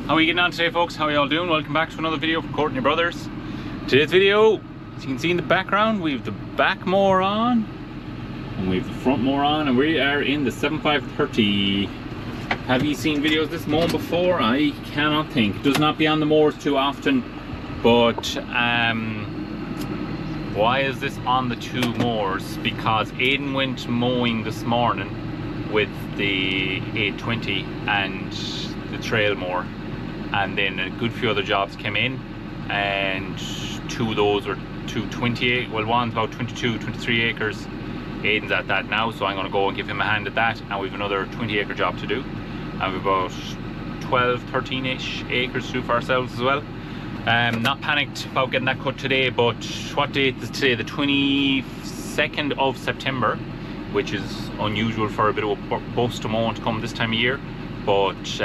How are you getting on today, folks? How are you all doing? Welcome back to another video from Courtney Brothers. Today's video, as you can see in the background, we have the back mower on and we have the front mower on, and we are in the 7530. Have you seen videos of this mowing before? I cannot think. It does not be on the mowers too often, but why is this on the two mowers? Because Aidan went mowing this morning with the 820 and the trail mower, and then a good few other jobs came in, and two of those were 228, well, one's about 22, 23 acres. Aidan's at that now, so I'm going to go and give him a hand at that, and we've another 20-acre job to do, and we've about 12, 13-ish acres to do for ourselves as well. Not panicked about getting that cut today, but what date is today? The 22nd of September, which is unusual for a bit of a bust to mow to come this time of year, but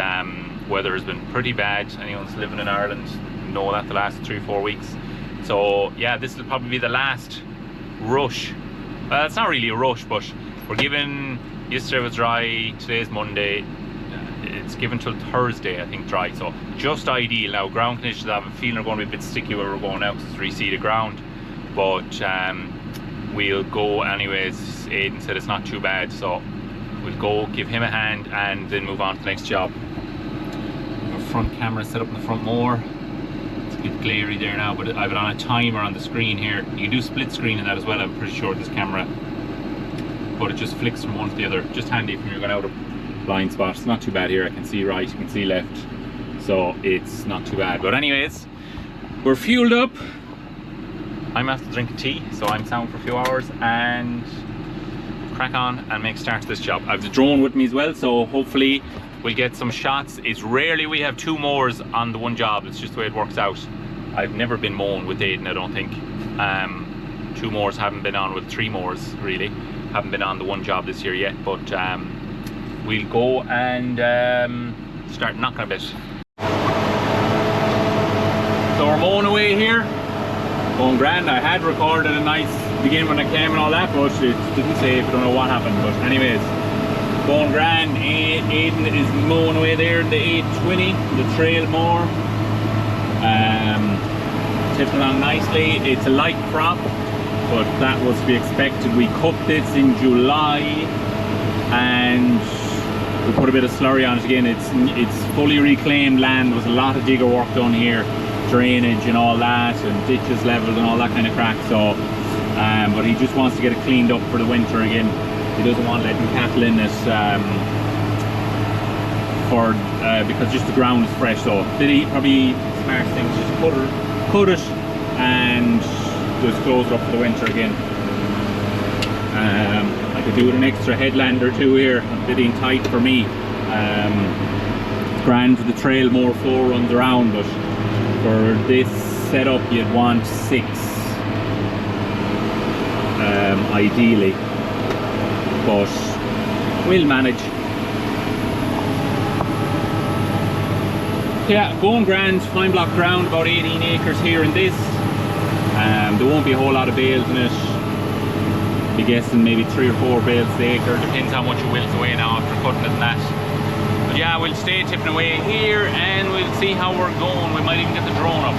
weather has been pretty bad. Anyone's living in Ireland know that the last 3-4 weeks. So yeah, this will probably be the last rush. Well, it's not really a rush, but we're given, yesterday was dry, today's Monday, it's given till Thursday, I think, dry, so just ideal. Now ground conditions, I have a feeling are going to be a bit sticky where we're going out because it's reseeded ground, but we'll go anyways. Aidan said it's not too bad, so we'll go give him a hand and then move on to the next job. Our front camera set up in the front mower. It's a bit glary there now, but I've it on a timer on the screen here. You can do split screen in that as well, I'm pretty sure, this camera, but it just flicks from one to the other. Just handy if you're going out of blind spot. It's not too bad here. I can see right, you can see left, so it's not too bad. But anyways, we're fueled up. I'm after drinking tea, so I'm sound for a few hours and crack on and make start to this job. I have the drone with me as well, so hopefully we'll get some shots. It's rarely we have two mowers on the one job. It's just the way it works out. I've never been mowing with Aidan, I don't think. Two mowers, haven't been on with three mowers really. Haven't been on the one job this year yet, but we'll go and start knocking a bit. So we're mowing away here. Going grand. I had recorded a nice beginning when I came and all that, but it didn't save. I don't know what happened, but anyways, going grand. Aidan is mowing away there in the 820, the trail mower. Tipping along nicely. It's a light crop, but that was to be expected. We cut this in July and we put a bit of slurry on it again. It's fully reclaimed land. There was a lot of digger work done here, drainage and all that, and ditches leveled and all that kind of crack. So but he just wants to get it cleaned up for the winter again. He doesn't want letting cattle in it because just the ground is fresh. So probably smart thing is just cut it and just close it up for the winter again. I could do with an extra headland or two here. A bit in tight for me. Grand for the trail, more 4 runs around, but for this setup you'd want 6 ideally, but we'll manage. Yeah, going grand. Fine block ground, about 18 acres here in this. There won't be a whole lot of bales in it. Be guessing maybe 3 or 4 bales an acre, depends how much it wilts away now after cutting it and that. But yeah, we'll stay tipping away here and we'll see how we're going. We might even get the drone up.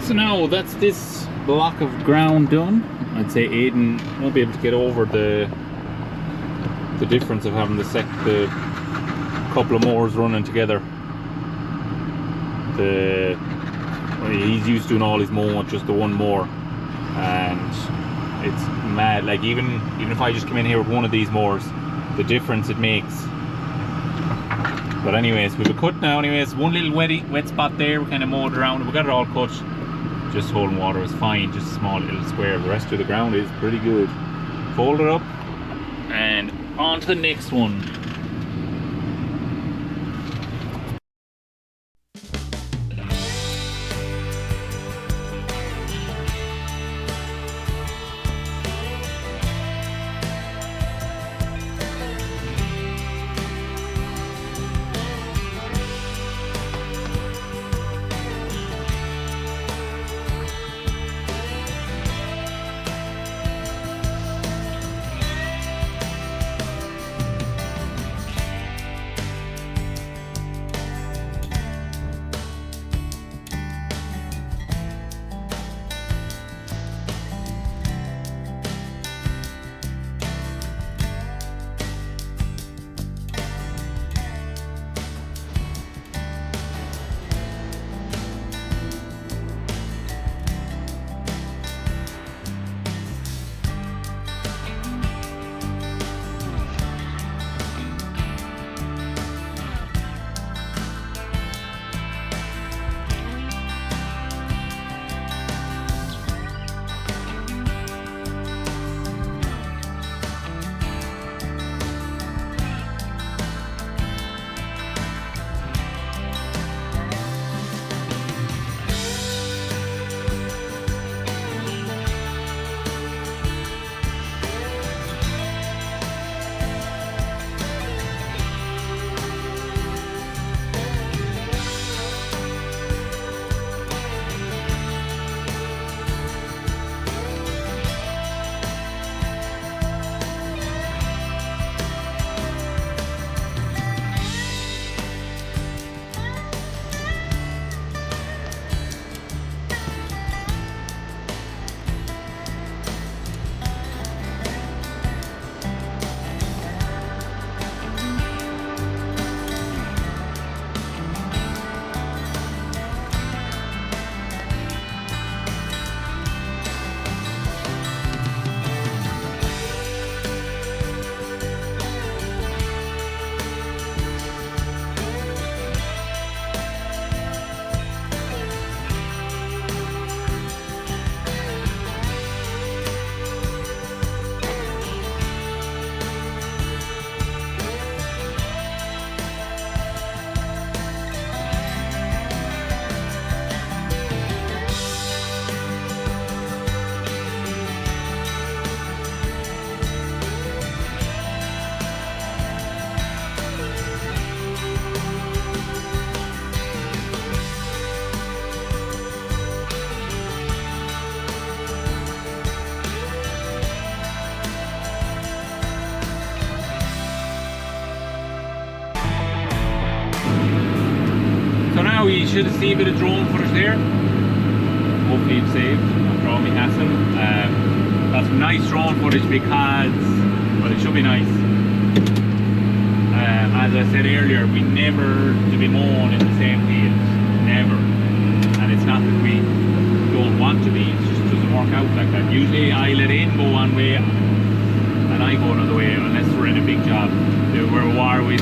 So now that's this block of ground done. I'd say Aidan won't be able to get over the difference of having the couple of mowers running together. He's used to doing all his mowing with just the one mower, and it's mad. Like even if I just come in here with one of these mowers, the difference it makes. But anyways, we've a cut now. Anyways, one little wet spot there. We kind of mowed around. We got it all cut. Just holding water is fine. Just a small little square. The rest of the ground is pretty good. Fold it up and on to the next one. now you should have seen a bit of drone footage there. Hopefully it's saved after all my hassle. That's nice drone footage because, well, it should be nice. As I said earlier, we never to be mown in the same field, never. And it's not that we don't want to be, it just doesn't work out like that. Usually I let in go one way and I go another way, unless we're in a big job. We're Warwick.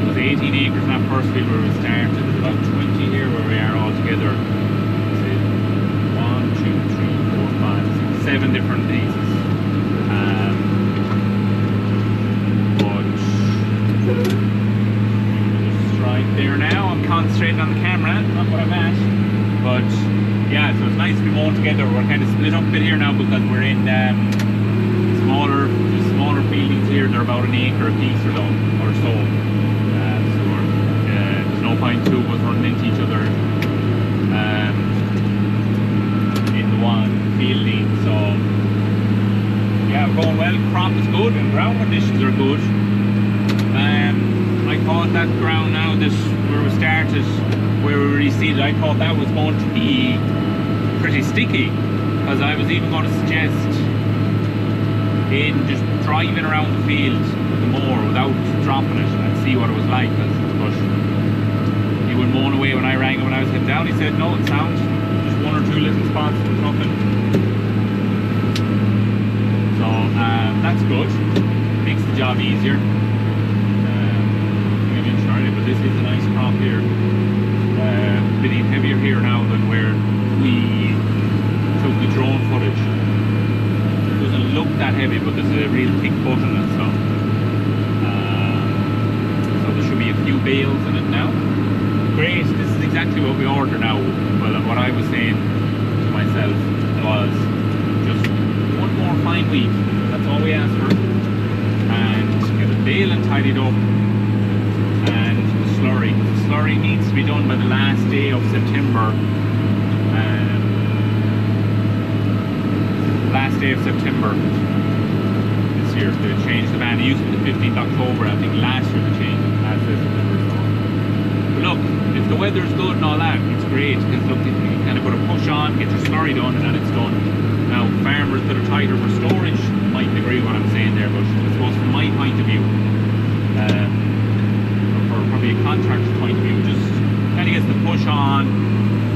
It was 18 acres in that first field where we started. There's about 20 here where we are all together. 1, 2, 3, 4, 5, 6, 7 different pieces. Right there now, I'm concentrating on the camera, not what I'm at. But yeah, so it's nice to be mowing together. We're kind of split up a bit here now because we're in smaller fieldings here. They're about an acre a piece or so. So there's no point two of us running into each other in the one fielding. So yeah, we're going well. Crop is good and ground conditions are good. I thought that ground now, this where we started, where we reseeded, I thought that was going to be pretty sticky, because I was even going to suggest in just driving around the field with the mower without dropping it and see what it was like. But he went mowing away when I rang him when I was heading down. He said no, it sounds just 1 or 2 little spots, nothing. So that's good, makes the job easier. But this is a nice crop here, a bit heavier here now than where we took the drone footage. It doesn't look that heavy, but there's a real thick butt in it, so there should be a few bales in it now. Great, this is exactly what we order now. Well, what I was saying to myself was just 1 more fine week, that's all we asked for, and get a bale and tidied up. Slurry. The slurry needs to be done by the last day of September. Last day of September this year. They changed the ban. It used to be the 15th October. I think last year they changed it. Last day of September. But look, if the weather's good and all that, it's great, because look, you kind of put a push on, get your slurry done, and then it's done. Now, farmers that are tighter for storage mightn't agree with what I'm saying there, but I suppose from my point of view, probably a contractor's point of view, just kind of gets the push on,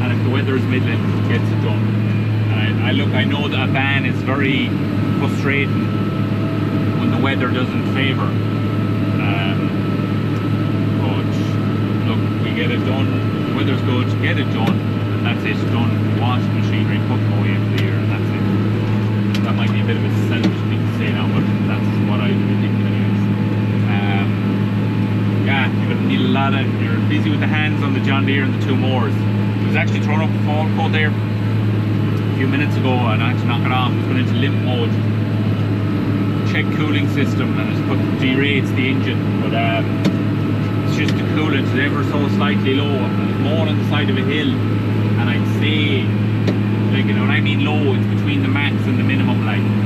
and if the weather is middling, gets it done. And I know that a ban is very frustrating when the weather doesn't favour. But look, we get it done. The weather's good, get it done, and that's it. Done. Wash the machinery, put them away for the year, and that's it. That might be a bit of a selfish thing to say now, but that's what I would think anyways. Yeah, you're going to need a lot of, you're busy with the hands on the John Deere and the 2 mowers. I was actually throwing up a fall code there a few minutes ago, and I had to knock it off. It's going into limp mode. Check cooling system, and it's put derates the engine, but it's just the coolant is ever so slightly low. It's more on the side of a hill, and I'd say, like, you know, when I mean low, it's between the max and the minimum line.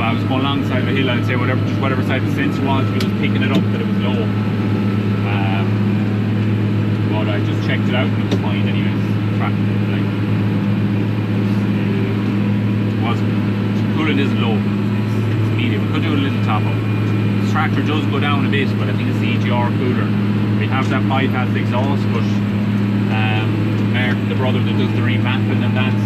I was going along the side of a hill, I'd say whatever side the sensor was, we was picking it up that it was low. But I just checked it out and it was fine anyways. Like, it wasn't, coolant isn't low, it's medium. We could do a little top up. This tractor does go down a bit, but I think it's the EGR cooler. We have that bypass exhaust, but Mark, the brother that does the remapping and that,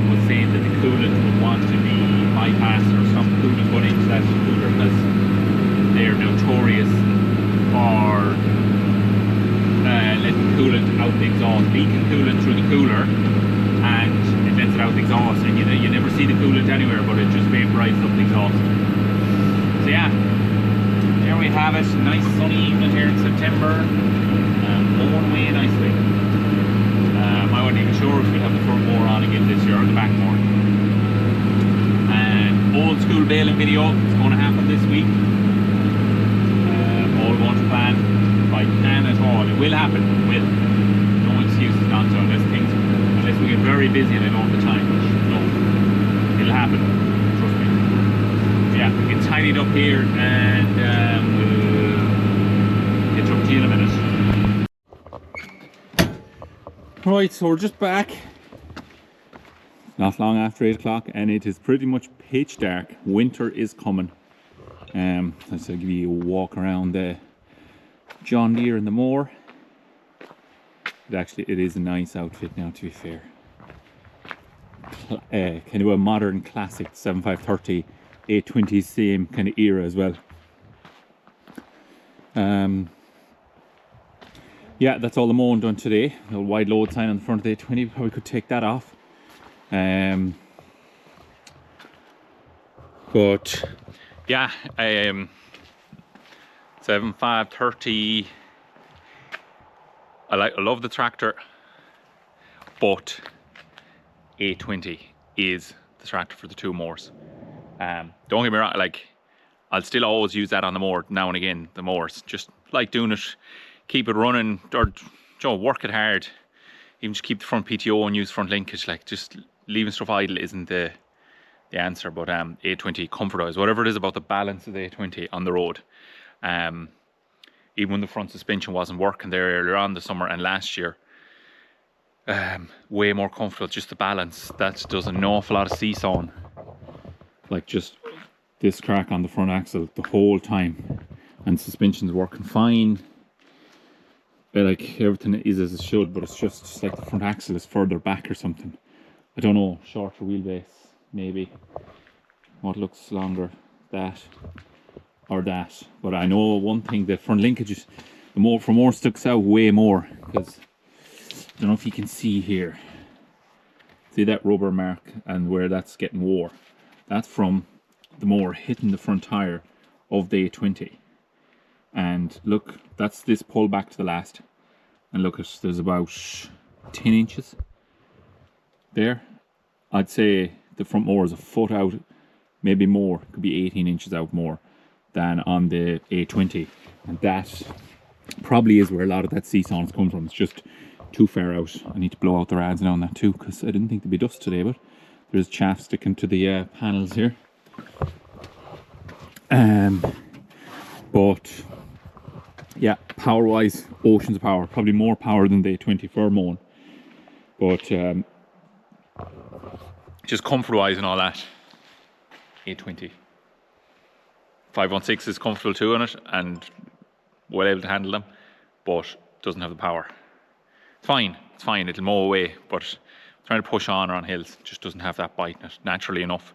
was saying that the coolant would want to be bypassed or some coolant going into that cooler, because they're notorious for letting coolant out the exhaust, leaking coolant through the cooler, and it lets it out the exhaust, and you never see the coolant anywhere, but it just vaporizes up the exhaust. So yeah, there we have it. Nice sunny evening here in September, mowing away nicely. I wasn't even sure if we'd have the front mower on again this year, or the back mower. Old school baling video, it's going to happen this week. All going to plan, if I can at all. It will happen, it will. No excuses not to, unless we get very busy and I don't have the time. No, it'll happen, trust me. Yeah, we get tidied up up here and we'll get up to you in a minute. Right, so we're just back. Not long after 8 o'clock and it is pretty much pitch dark. Winter is coming. Let's give you a walk around the John Deere and the mower. It is a nice outfit now, to be fair. Kind of a modern classic 7530 820, same kind of era as well. Yeah, that's all the mowing done today. A little wide load sign on the front of the 820, probably could take that off. But yeah, 7530. I love the tractor, but 820 is the tractor for the two mowers. Don't get me wrong, like I'll still always use that on the mower now and again. The mowers, just like doing it, keep it running, or work it hard. Even just keep the front PTO and use front linkage. Like just leaving stuff idle isn't the answer. But 820 comfort-wise, whatever it is about the balance of the 820 on the road. Even when the front suspension wasn't working there earlier on the summer and last year, way more comfortable. Just the balance that does an awful lot of seesawing. Like just this crack on the front axle the whole time, and suspension's working fine. Like everything is as it should, but it's just like the front axle is further back or something. I don't know, shorter wheelbase maybe. What looks longer, that or that. But I know one thing: the front linkages, the more sticks out way more, because I don't know if you can see here. See that rubber mark and where that's getting wore? That's from the mower hitting the front tire of the 820. And look, that's this pull back to the last. And look, there's about 10 inches there. I'd say the front mower is a foot out, maybe more, could be 18 inches out more than on the 820. And that probably is where a lot of that seesawing is coming from. It's just too far out. I need to blow out the rads now on that too, because I didn't think there'd be dust today, but there's chaff sticking to the panels here. But yeah, power wise, oceans of power, probably more power than the 820 for mowing. But just comfort wise and all that, 820. 516 is comfortable too on it and well able to handle them, but doesn't have the power. It's fine, it'll mow away, but trying to push on or on hills just doesn't have that bite in it. Naturally enough,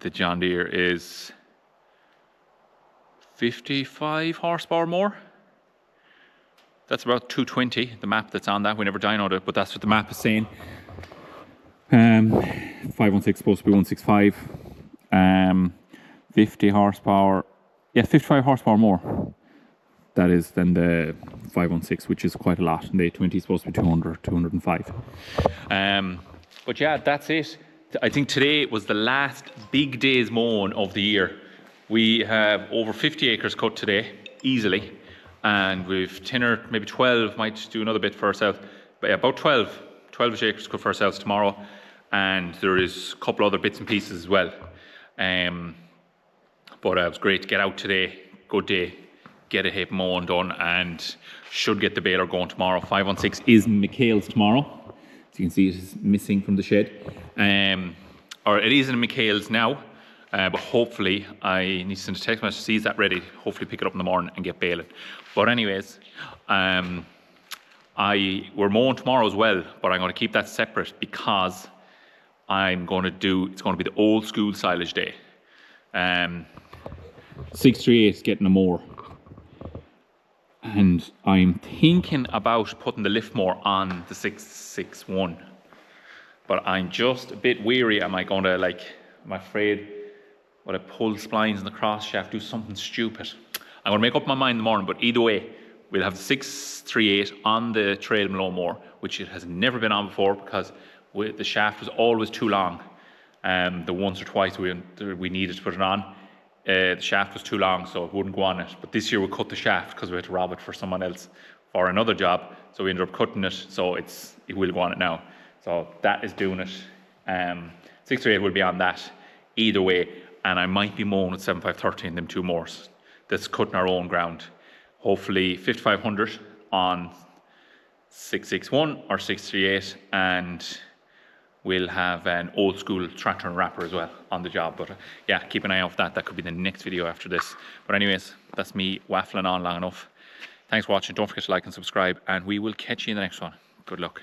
the John Deere is 55 horsepower more. That's about 220, the map that's on that. We never dynoed it, but that's what the map is saying. 516 supposed to be 165. 50 horsepower, yeah, 55 horsepower more. That is than the 516, which is quite a lot. And the 820 is supposed to be 200, 205. But yeah, that's it. I think today was the last big day's mowing of the year. We have over 50 acres cut today, easily. And we've 10 or maybe 12, might do another bit for ourselves. But yeah, about 12 acres cut for ourselves tomorrow. And there is a couple other bits and pieces as well. But it was great to get out today. Good day. Get a heap mowing done and should get the baler going tomorrow. 516 is McHale's tomorrow. As you can see, it is missing from the shed. Or it is in McHale's now. But hopefully, I need to send a text message to see is that ready. Hopefully pick it up in the morning and get baling. But anyways, we're mowing tomorrow as well, but I'm going to keep that separate because it's going to be the old school silage day. 638 is getting a mower. And I'm thinking about putting the lift mower on the 661. But I'm just a bit weary. I'm afraid when I pull splines in the cross shaft, do something stupid. I'm going to make up my mind in the morning, but either way, we'll have the 638 on the trail Malone mower, which it has never been on before because the shaft was always too long. The once or twice we needed to put it on, the shaft was too long, so it wouldn't go on it. But this year we cut the shaft because we had to rob it for someone else for another job. So we ended up cutting it, so it will go on it now. So that is doing it. 638 will be on that. Either way, and I might be mowing with 7530 in them 2 mowers. That's cutting our own ground. Hopefully 5500 on 661 or 638, and we'll have an old school tractor and wrapper as well on the job. But yeah, keep an eye out for that. That could be the next video after this. But anyways, that's me waffling on long enough. Thanks for watching. Don't forget to like and subscribe, and we will catch you in the next one. Good luck.